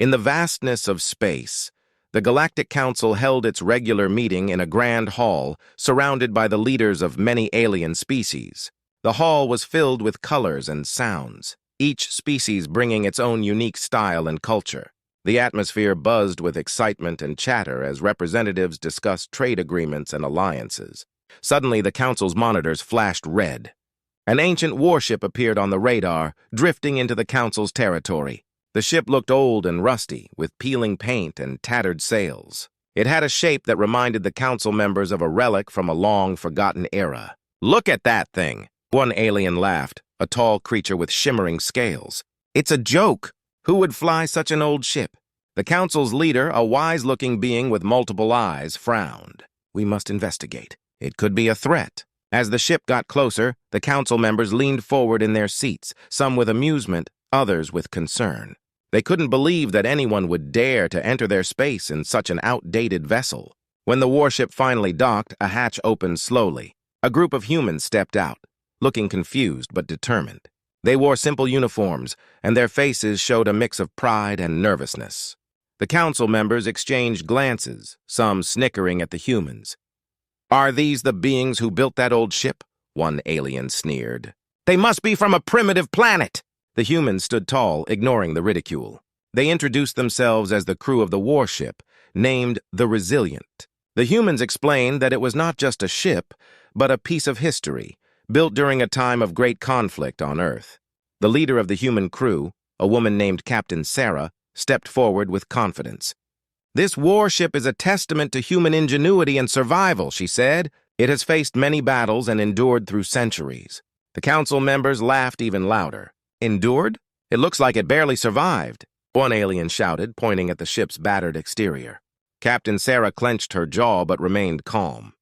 In the vastness of space, the Galactic Council held its regular meeting in a grand hall surrounded by the leaders of many alien species. The hall was filled with colors and sounds, each species bringing its own unique style and culture. The atmosphere buzzed with excitement and chatter as representatives discussed trade agreements and alliances. Suddenly, the Council's monitors flashed red. An ancient warship appeared on the radar, drifting into the Council's territory. The ship looked old and rusty, with peeling paint and tattered sails. It had a shape that reminded the Council members of a relic from a long-forgotten era. "Look at that thing!" One alien laughed, a tall creature with shimmering scales. "It's a joke! Who would fly such an old ship?" The Council's leader, a wise-looking being with multiple eyes, frowned. "We must investigate. It could be a threat." As the ship got closer, the Council members leaned forward in their seats, some with amusement, others with concern. They couldn't believe that anyone would dare to enter their space in such an outdated vessel. When the warship finally docked, a hatch opened slowly. A group of humans stepped out, looking confused but determined. They wore simple uniforms, and their faces showed a mix of pride and nervousness. The Council members exchanged glances, some snickering at the humans. "Are these the beings who built that old ship?" one alien sneered. "They must be from a primitive planet!" The humans stood tall, ignoring the ridicule. They introduced themselves as the crew of the warship, named the Resilient. The humans explained that it was not just a ship, but a piece of history, built during a time of great conflict on Earth. The leader of the human crew, a woman named Captain Sarah, stepped forward with confidence. "This warship is a testament to human ingenuity and survival," she said. "It has faced many battles and endured through centuries." The Council members laughed even louder. "Endured? It looks like it barely survived," one alien shouted, pointing at the ship's battered exterior. Captain Sarah clenched her jaw but remained calm.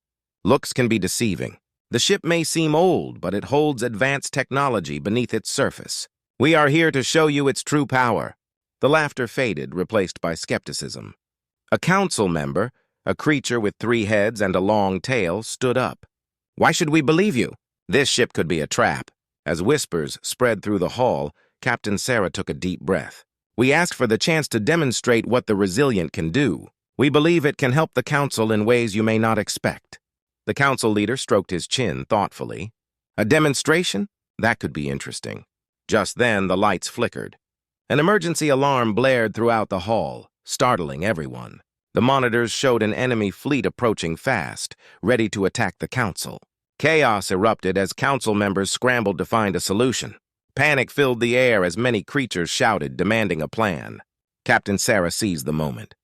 "Looks can be deceiving. The ship may seem old, but it holds advanced technology beneath its surface. We are here to show you its true power." The laughter faded, replaced by skepticism. A Council member, a creature with 3 heads and a long tail, stood up. "Why should we believe you? This ship could be a trap." As whispers spread through the hall, Captain Sarah took a deep breath. "We asked for the chance to demonstrate what the Resilient can do. We believe it can help the Council in ways you may not expect." The Council leader stroked his chin thoughtfully. "A demonstration? That could be interesting." Just then, the lights flickered. An emergency alarm blared throughout the hall, startling everyone. The monitors showed an enemy fleet approaching fast, ready to attack the Council. Chaos erupted as Council members scrambled to find a solution. Panic filled the air as many creatures shouted, demanding a plan. Captain Sarah seized the moment.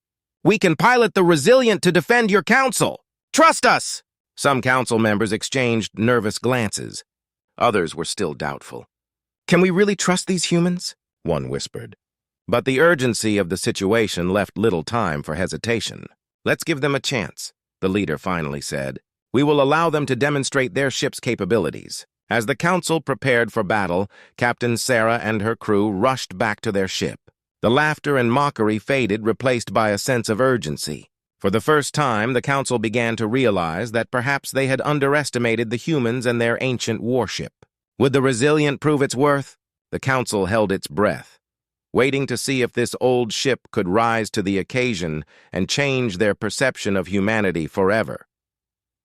"We can pilot the Resilient to defend your Council! Trust us!" Some Council members exchanged nervous glances. Others were still doubtful. "Can we really trust these humans?" one whispered. But the urgency of the situation left little time for hesitation. "Let's give them a chance," the leader finally said. "We will allow them to demonstrate their ship's capabilities." As the Council prepared for battle, Captain Sarah and her crew rushed back to their ship. The laughter and mockery faded, replaced by a sense of urgency. For the first time, the Council began to realize that perhaps they had underestimated the humans and their ancient warship. Would the Resilient prove its worth? The Council held its breath, waiting to see if this old ship could rise to the occasion and change their perception of humanity forever.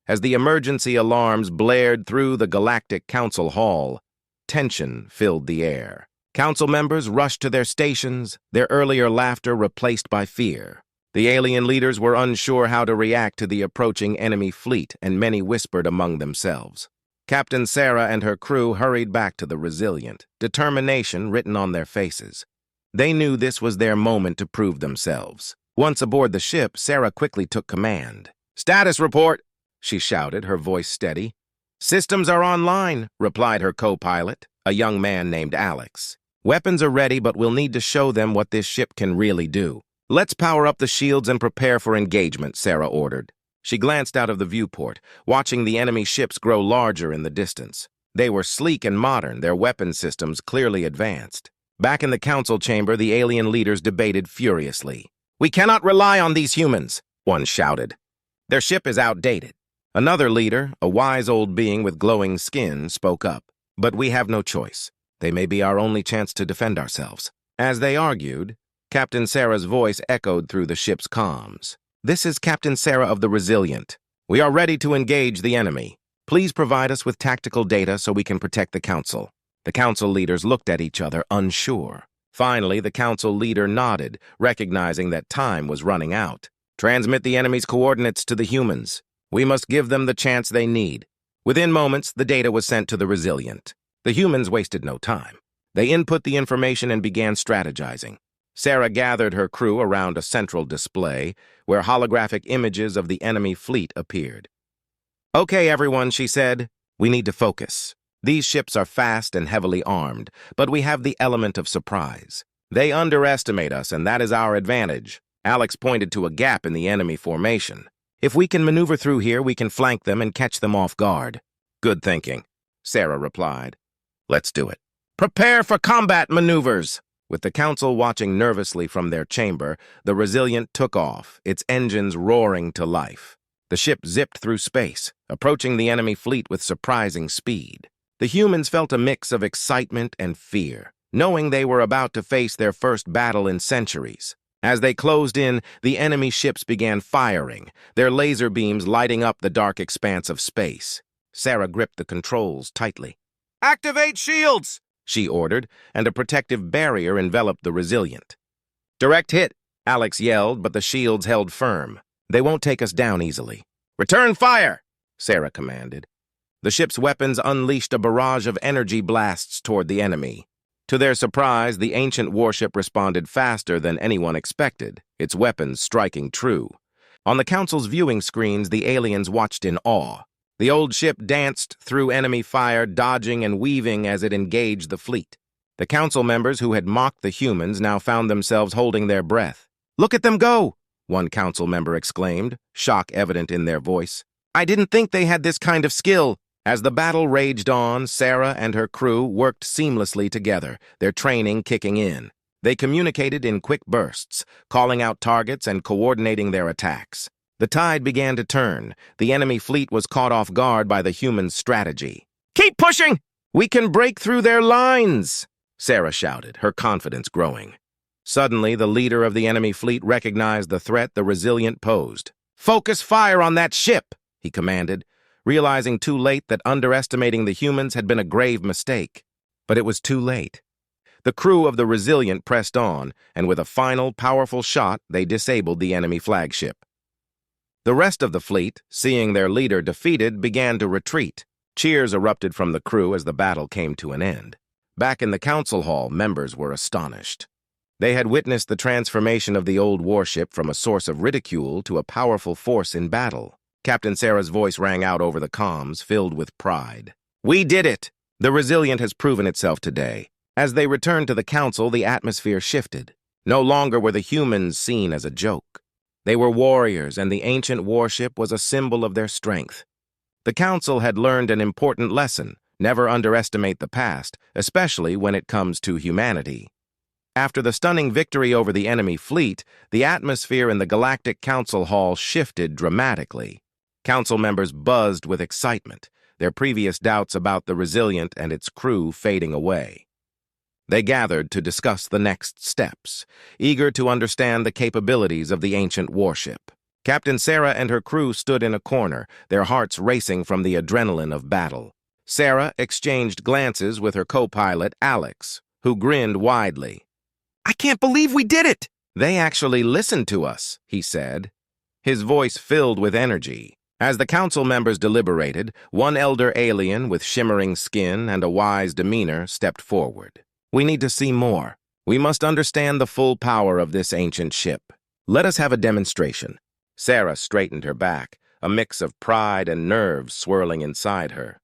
As the emergency alarms blared through the Galactic Council Hall, tension filled the air. Council members rushed to their stations, their earlier laughter replaced by fear. The alien leaders were unsure how to react to the approaching enemy fleet, and many whispered among themselves. Captain Sarah and her crew hurried back to the Resilient, determination written on their faces. They knew this was their moment to prove themselves. Once aboard the ship, Sarah quickly took command. "Status report!" she shouted, her voice steady. "Systems are online," replied her co-pilot, a young man named Alex. "Weapons are ready, but we'll need to show them what this ship can really do." "Let's power up the shields and prepare for engagement," Sarah ordered. She glanced out of the viewport, watching the enemy ships grow larger in the distance. They were sleek and modern, their weapon systems clearly advanced. Back in the Council chamber, the alien leaders debated furiously. "We cannot rely on these humans," one shouted. "Their ship is outdated." Another leader, a wise old being with glowing skin, spoke up. "But we have no choice. They may be our only chance to defend ourselves." As they argued, Captain Sarah's voice echoed through the ship's comms. "This is Captain Sarah of the Resilient. We are ready to engage the enemy. Please provide us with tactical data so we can protect the Council." The Council leaders looked at each other, unsure. Finally, the Council leader nodded, recognizing that time was running out. "Transmit the enemy's coordinates to the humans. We must give them the chance they need." Within moments, the data was sent to the Resilient. The humans wasted no time. They input the information and began strategizing. Sarah gathered her crew around a central display, where holographic images of the enemy fleet appeared. "Okay, everyone," she said. "We need to focus. These ships are fast and heavily armed, but we have the element of surprise. They underestimate us, and that is our advantage." Alex pointed to a gap in the enemy formation. "If we can maneuver through here, we can flank them and catch them off guard." "Good thinking," Sarah replied. "Let's do it." "Prepare for combat maneuvers!" With the Council watching nervously from their chamber, the Resilient took off, its engines roaring to life. The ship zipped through space, approaching the enemy fleet with surprising speed. The humans felt a mix of excitement and fear, knowing they were about to face their first battle in centuries. As they closed in, the enemy ships began firing, their laser beams lighting up the dark expanse of space. Sarah gripped the controls tightly. "Activate shields!" she ordered, and a protective barrier enveloped the Resilient. "Direct hit!" Alex yelled, but the shields held firm. "They won't take us down easily." "Return fire!" Sarah commanded. The ship's weapons unleashed a barrage of energy blasts toward the enemy. To their surprise, the ancient warship responded faster than anyone expected, its weapons striking true. On the Council's viewing screens, the aliens watched in awe. The old ship danced through enemy fire, dodging and weaving as it engaged the fleet. The Council members who had mocked the humans now found themselves holding their breath. "Look at them go!" one Council member exclaimed, shock evident in their voice. "I didn't think they had this kind of skill." As the battle raged on, Sarah and her crew worked seamlessly together, their training kicking in. They communicated in quick bursts, calling out targets and coordinating their attacks. The tide began to turn. The enemy fleet was caught off guard by the humans' strategy. "Keep pushing! We can break through their lines!" Sarah shouted, her confidence growing. Suddenly, the leader of the enemy fleet recognized the threat the Resilient posed. "Focus fire on that ship!" he commanded, realizing too late that underestimating the humans had been a grave mistake. But it was too late. The crew of the Resilient pressed on, and with a final, powerful shot, they disabled the enemy flagship. The rest of the fleet, seeing their leader defeated, began to retreat. Cheers erupted from the crew as the battle came to an end. Back in the Council Hall, members were astonished. They had witnessed the transformation of the old warship from a source of ridicule to a powerful force in battle. Captain Sarah's voice rang out over the comms, filled with pride. "We did it! The Resilient has proven itself today." As they returned to the Council, the atmosphere shifted. No longer were the humans seen as a joke. They were warriors, and the ancient warship was a symbol of their strength. The Council had learned an important lesson: never underestimate the past, especially when it comes to humanity. After the stunning victory over the enemy fleet, the atmosphere in the Galactic Council Hall shifted dramatically. Council members buzzed with excitement, their previous doubts about the Resilient and its crew fading away. They gathered to discuss the next steps, eager to understand the capabilities of the ancient warship. Captain Sarah and her crew stood in a corner, their hearts racing from the adrenaline of battle. Sarah exchanged glances with her co-pilot, Alex, who grinned widely. "I can't believe we did it!" "They actually listened to us," he said, his voice filled with energy. As the Council members deliberated, one elder alien with shimmering skin and a wise demeanor stepped forward. "We need to see more. We must understand the full power of this ancient ship. Let us have a demonstration." Sarah straightened her back, a mix of pride and nerves swirling inside her.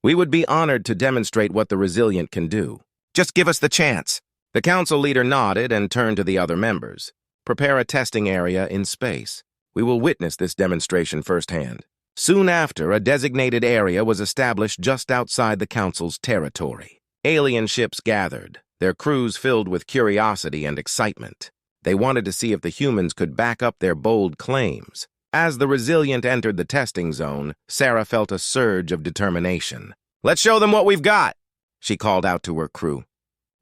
"We would be honored to demonstrate what the Resilient can do. Just give us the chance." The Council leader nodded and turned to the other members. "Prepare a testing area in space. We will witness this demonstration firsthand." Soon after, a designated area was established just outside the Council's territory. Alien ships gathered, their crews filled with curiosity and excitement. They wanted to see if the humans could back up their bold claims. As the Resilient entered the testing zone, Sarah felt a surge of determination. "Let's show them what we've got," she called out to her crew.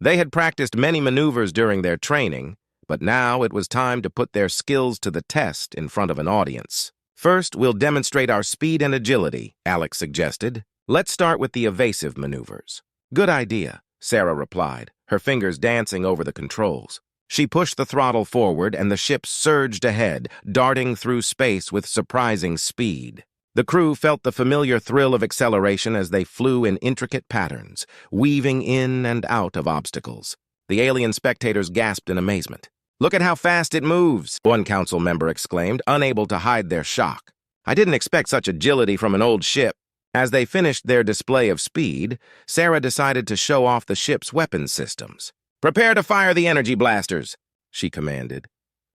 They had practiced many maneuvers during their training, But now it was time to put their skills to the test in front of an audience. First, we'll demonstrate our speed and agility, Alex suggested. Let's start with the evasive maneuvers. Good idea, Sarah replied, her fingers dancing over the controls. She pushed the throttle forward and the ship surged ahead, darting through space with surprising speed. The crew felt the familiar thrill of acceleration as they flew in intricate patterns, weaving in and out of obstacles. The alien spectators gasped in amazement. "Look at how fast it moves," one council member exclaimed, unable to hide their shock. "I didn't expect such agility from an old ship." As they finished their display of speed, Sarah decided to show off the ship's weapons systems. "Prepare to fire the energy blasters," she commanded.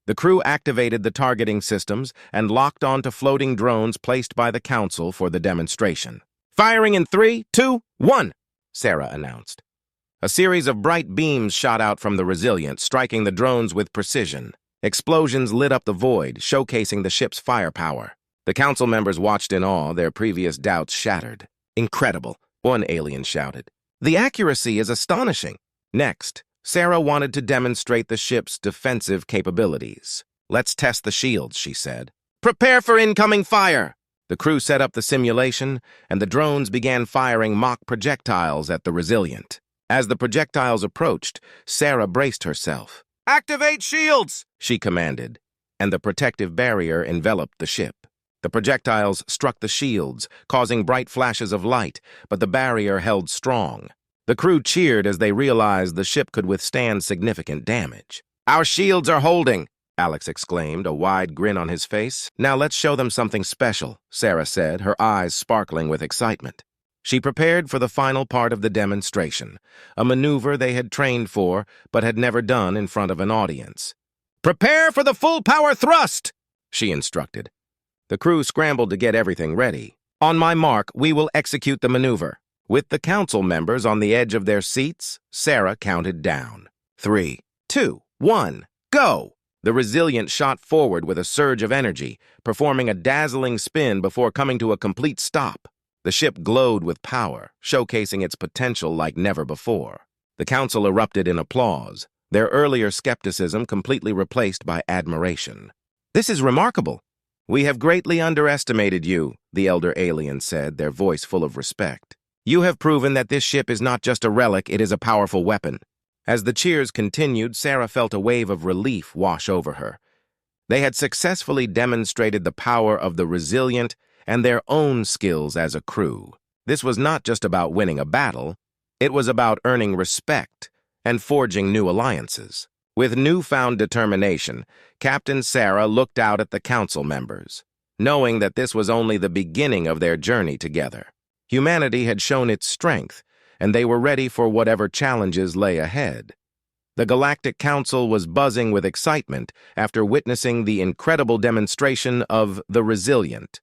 The crew activated the targeting systems and locked onto floating drones placed by the council for the demonstration. "Firing in 3, 2, 1, Sarah announced. A series of bright beams shot out from the Resilient, striking the drones with precision. Explosions lit up the void, showcasing the ship's firepower. The council members watched in awe, their previous doubts shattered. "Incredible," one alien shouted. "The accuracy is astonishing." Next, Sarah wanted to demonstrate the ship's defensive capabilities. "Let's test the shields," she said. "Prepare for incoming fire!" The crew set up the simulation, and the drones began firing mock projectiles at the Resilient. As the projectiles approached, Sarah braced herself. "Activate shields!" she commanded, and the protective barrier enveloped the ship. The projectiles struck the shields, causing bright flashes of light, but the barrier held strong. The crew cheered as they realized the ship could withstand significant damage. "Our shields are holding!" Alex exclaimed, a wide grin on his face. "Now let's show them something special," Sarah said, her eyes sparkling with excitement. She prepared for the final part of the demonstration, a maneuver they had trained for but had never done in front of an audience. "Prepare for the full power thrust!" she instructed. The crew scrambled to get everything ready. "On my mark, we will execute the maneuver." With the council members on the edge of their seats, Sarah counted down. 3, 2, 1, go! The Resilient shot forward with a surge of energy, performing a dazzling spin before coming to a complete stop. The ship glowed with power, showcasing its potential like never before. The council erupted in applause, their earlier skepticism completely replaced by admiration. "This is remarkable. We have greatly underestimated you," the elder alien said, their voice full of respect. "You have proven that this ship is not just a relic, it is a powerful weapon." As the cheers continued, Sarah felt a wave of relief wash over her. They had successfully demonstrated the power of the Resilient and their own skills as a crew. This was not just about winning a battle, it was about earning respect and forging new alliances. With newfound determination, Captain Sarah looked out at the council members, knowing that this was only the beginning of their journey together. Humanity had shown its strength, and they were ready for whatever challenges lay ahead. The Galactic Council was buzzing with excitement after witnessing the incredible demonstration of the Resilient.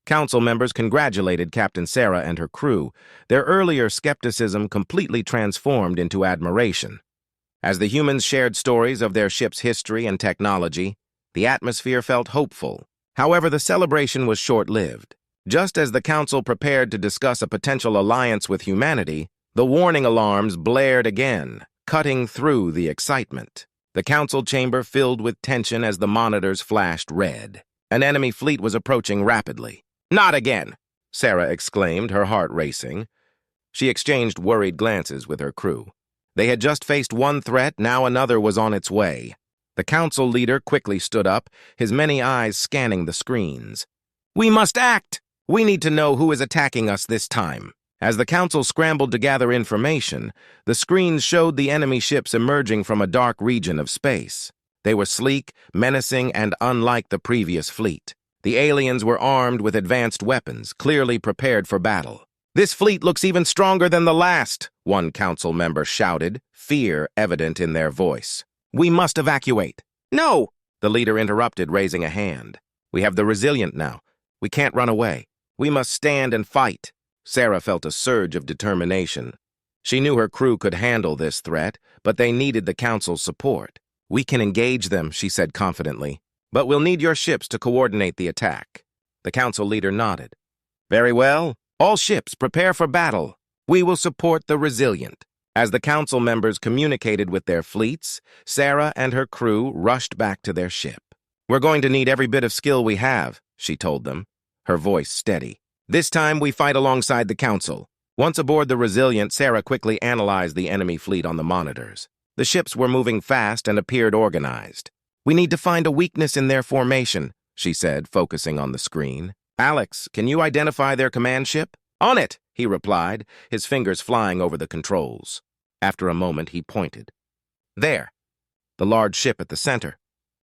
Council members congratulated Captain Sarah and her crew, their earlier skepticism completely transformed into admiration. As the humans shared stories of their ship's history and technology, the atmosphere felt hopeful. However, the celebration was short-lived. Just as the Council prepared to discuss a potential alliance with humanity, the warning alarms blared again, cutting through the excitement. The Council chamber filled with tension as the monitors flashed red. An enemy fleet was approaching rapidly. "Not again!" Sarah exclaimed, her heart racing. She exchanged worried glances with her crew. They had just faced one threat, now another was on its way. The council leader quickly stood up, his many eyes scanning the screens. "We must act! We need to know who is attacking us this time." As the council scrambled to gather information, the screens showed the enemy ships emerging from a dark region of space. They were sleek, menacing, and unlike the previous fleet. The aliens were armed with advanced weapons, clearly prepared for battle. "This fleet looks even stronger than the last," one council member shouted, fear evident in their voice. "We must evacuate." "No!" the leader interrupted, raising a hand. "We have the Resilient now. We can't run away. We must stand and fight." Sarah felt a surge of determination. She knew her crew could handle this threat, but they needed the council's support. "We can engage them," she said confidently. "But we'll need your ships to coordinate the attack." The council leader nodded. "Very well. All ships prepare for battle. We will support the Resilient." As the council members communicated with their fleets, Sarah and her crew rushed back to their ship. "We're going to need every bit of skill we have," she told them, her voice steady. "This time we fight alongside the council." Once aboard the Resilient, Sarah quickly analyzed the enemy fleet on the monitors. The ships were moving fast and appeared organized. "We need to find a weakness in their formation," she said, focusing on the screen. "Alex, can you identify their command ship?" "On it," he replied, his fingers flying over the controls. After a moment, he pointed. "There, the large ship at the center.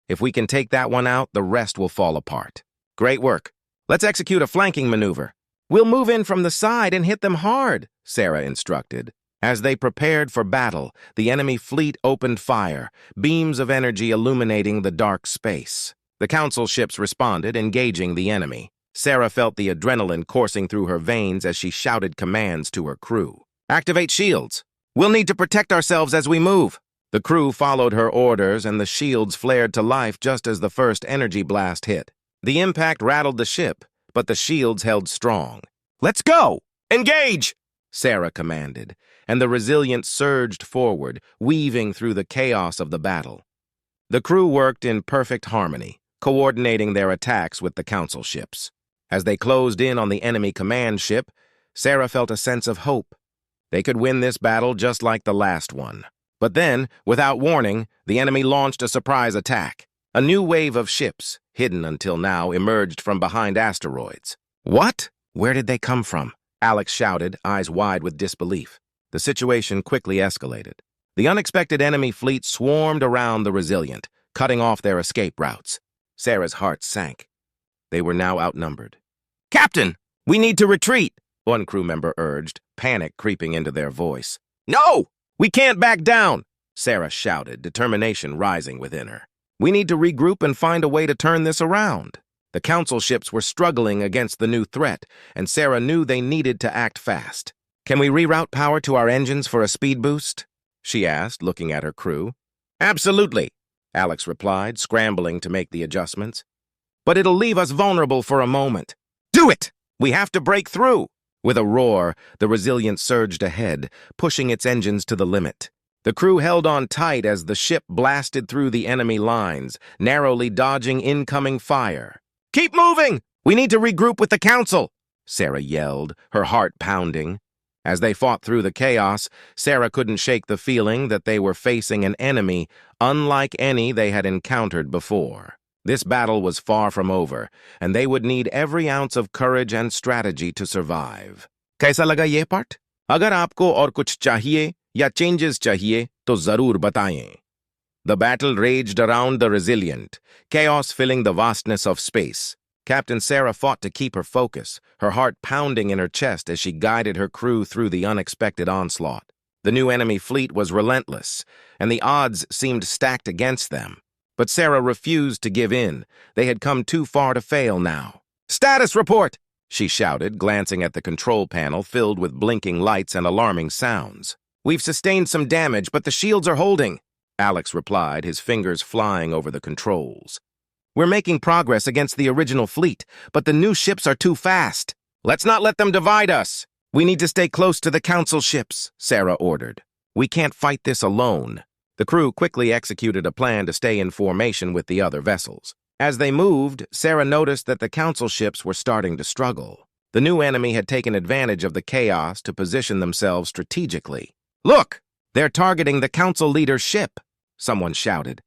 If we can take that one out, the rest will fall apart." "Great work. Let's execute a flanking maneuver." "We'll move in from the side and hit them hard," Sarah instructed. As they prepared for battle, the enemy fleet opened fire, beams of energy illuminating the dark space. The council ships responded, engaging the enemy. Sarah felt the adrenaline coursing through her veins as she shouted commands to her crew. "Activate shields. We'll need to protect ourselves as we move." The crew followed her orders, and the shields flared to life just as the first energy blast hit. The impact rattled the ship, but the shields held strong. "Let's go! Engage!" Sarah commanded, and the Resilient surged forward, weaving through the chaos of the battle. The crew worked in perfect harmony, coordinating their attacks with the council ships. As they closed in on the enemy command ship, Sarah felt a sense of hope. They could win this battle just like the last one. But then, without warning, the enemy launched a surprise attack. A new wave of ships, hidden until now, emerged from behind asteroids. "What? Where did they come from?" Alex shouted, eyes wide with disbelief. The situation quickly escalated. The unexpected enemy fleet swarmed around the Resilient, cutting off their escape routes. Sarah's heart sank. They were now outnumbered. "Captain, we need to retreat," one crew member urged, panic creeping into their voice. "No! We can't back down!" Sarah shouted, determination rising within her. "We need to regroup and find a way to turn this around." The council ships were struggling against the new threat, and Sarah knew they needed to act fast. "Can we reroute power to our engines for a speed boost?" she asked, looking at her crew. "Absolutely," Alex replied, scrambling to make the adjustments. "But it'll leave us vulnerable for a moment." "Do it! We have to break through!" With a roar, the Resilient surged ahead, pushing its engines to the limit. The crew held on tight as the ship blasted through the enemy lines, narrowly dodging incoming fire. "Keep moving! We need to regroup with the council!" Sarah yelled, her heart pounding. As they fought through the chaos, Sarah couldn't shake the feeling that they were facing an enemy unlike any they had encountered before. This battle was far from over, and they would need every ounce of courage and strategy to survive. "कैसा लगा ये part? अगर आपको और कुछ चाहिए या changes चाहिए, तो ज़रूर बताएं." The battle raged around the Resilient, chaos filling the vastness of space. Captain Sarah fought to keep her focus, her heart pounding in her chest as she guided her crew through the unexpected onslaught. The new enemy fleet was relentless, and the odds seemed stacked against them. But Sarah refused to give in. They had come too far to fail now. "Status report!" she shouted, glancing at the control panel filled with blinking lights and alarming sounds. "We've sustained some damage, but the shields are holding," Alex replied, his fingers flying over the controls. "We're making progress against the original fleet, but the new ships are too fast. Let's not let them divide us. We need to stay close to the council ships," Sarah ordered. "We can't fight this alone." The crew quickly executed a plan to stay in formation with the other vessels. As they moved, Sarah noticed that the council ships were starting to struggle. The new enemy had taken advantage of the chaos to position themselves strategically. "Look! They're targeting the council leader's ship," someone shouted.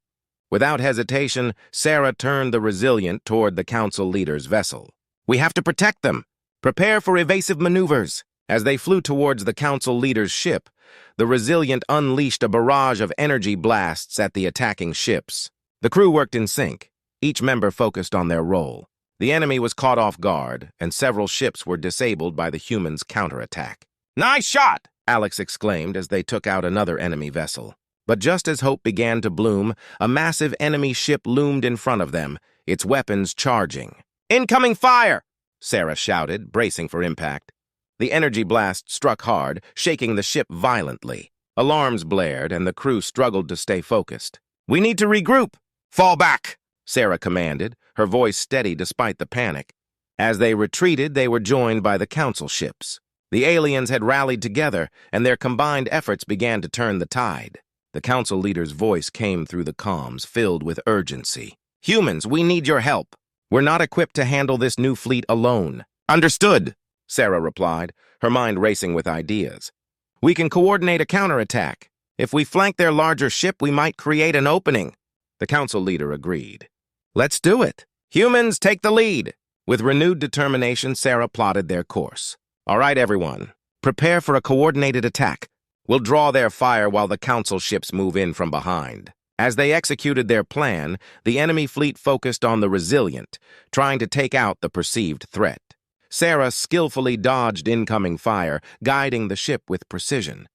Without hesitation, Sarah turned the Resilient toward the council leader's vessel. "We have to protect them. Prepare for evasive maneuvers." As they flew towards the council leader's ship, the Resilient unleashed a barrage of energy blasts at the attacking ships. The crew worked in sync, each member focused on their role. The enemy was caught off guard, and several ships were disabled by the humans' counterattack. "Nice shot!" Alex exclaimed as they took out another enemy vessel. But just as hope began to bloom, a massive enemy ship loomed in front of them, its weapons charging. "Incoming fire!" Sarah shouted, bracing for impact. The energy blast struck hard, shaking the ship violently. Alarms blared, and the crew struggled to stay focused. "We need to regroup!" "Fall back!" Sarah commanded, her voice steady despite the panic. As they retreated, they were joined by the council ships. The aliens had rallied together, and their combined efforts began to turn the tide. The council leader's voice came through the comms, filled with urgency. "Humans, we need your help. We're not equipped to handle this new fleet alone." "Understood," Sarah replied, her mind racing with ideas. "We can coordinate a counterattack. If we flank their larger ship, we might create an opening." The council leader agreed. "Let's do it. Humans, take the lead." With renewed determination, Sarah plotted their course. "All right, everyone. Prepare for a coordinated attack. We'll draw their fire while the council ships move in from behind." As they executed their plan, the enemy fleet focused on the Resilient, trying to take out the perceived threat. Sarah skillfully dodged incoming fire, guiding the ship with precision.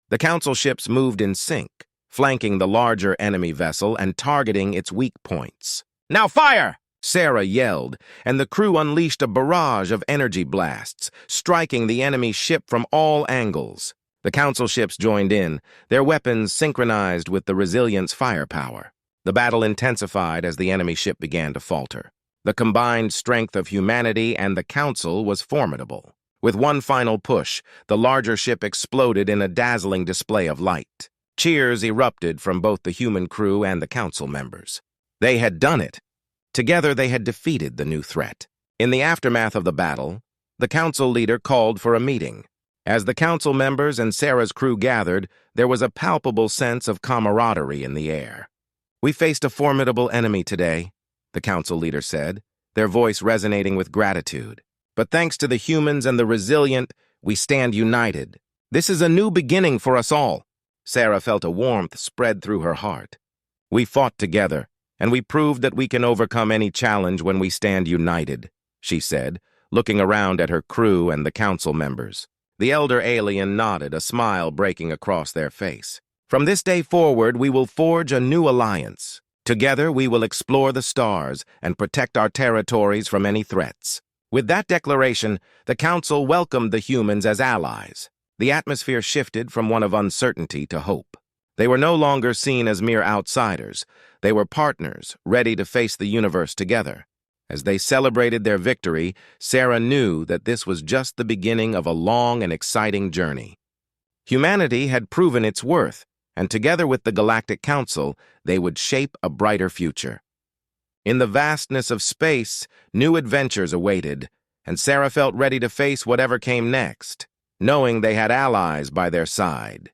The council ships moved in sync, flanking the larger enemy vessel and targeting its weak points. "Now fire!" Sarah yelled, and the crew unleashed a barrage of energy blasts, striking the enemy ship from all angles. The council ships joined in, their weapons synchronized with the Resilient's firepower. The battle intensified as the enemy ship began to falter. The combined strength of humanity and the council was formidable. With one final push, the larger ship exploded in a dazzling display of light. Cheers erupted from both the human crew and the council members. They had done it. Together they had defeated the new threat. In the aftermath of the battle, the council leader called for a meeting. As the council members and Sarah's crew gathered, there was a palpable sense of camaraderie in the air. "We faced a formidable enemy today," the council leader said, their voice resonating with gratitude. "But thanks to the humans and the Resilient, we stand united. This is a new beginning for us all." Sarah felt a warmth spread through her heart. "We fought together, and we proved that we can overcome any challenge when we stand united," she said, looking around at her crew and the council members. The elder alien nodded, a smile breaking across their face. "From this day forward, we will forge a new alliance. Together, we will explore the stars and protect our territories from any threats." With that declaration, the council welcomed the humans as allies. The atmosphere shifted from one of uncertainty to hope. They were no longer seen as mere outsiders. They were partners, ready to face the universe together. As they celebrated their victory, Sarah knew that this was just the beginning of a long and exciting journey. Humanity had proven its worth, and together with the Galactic Council, they would shape a brighter future. In the vastness of space, new adventures awaited, and Sarah felt ready to face whatever came next, knowing they had allies by their side.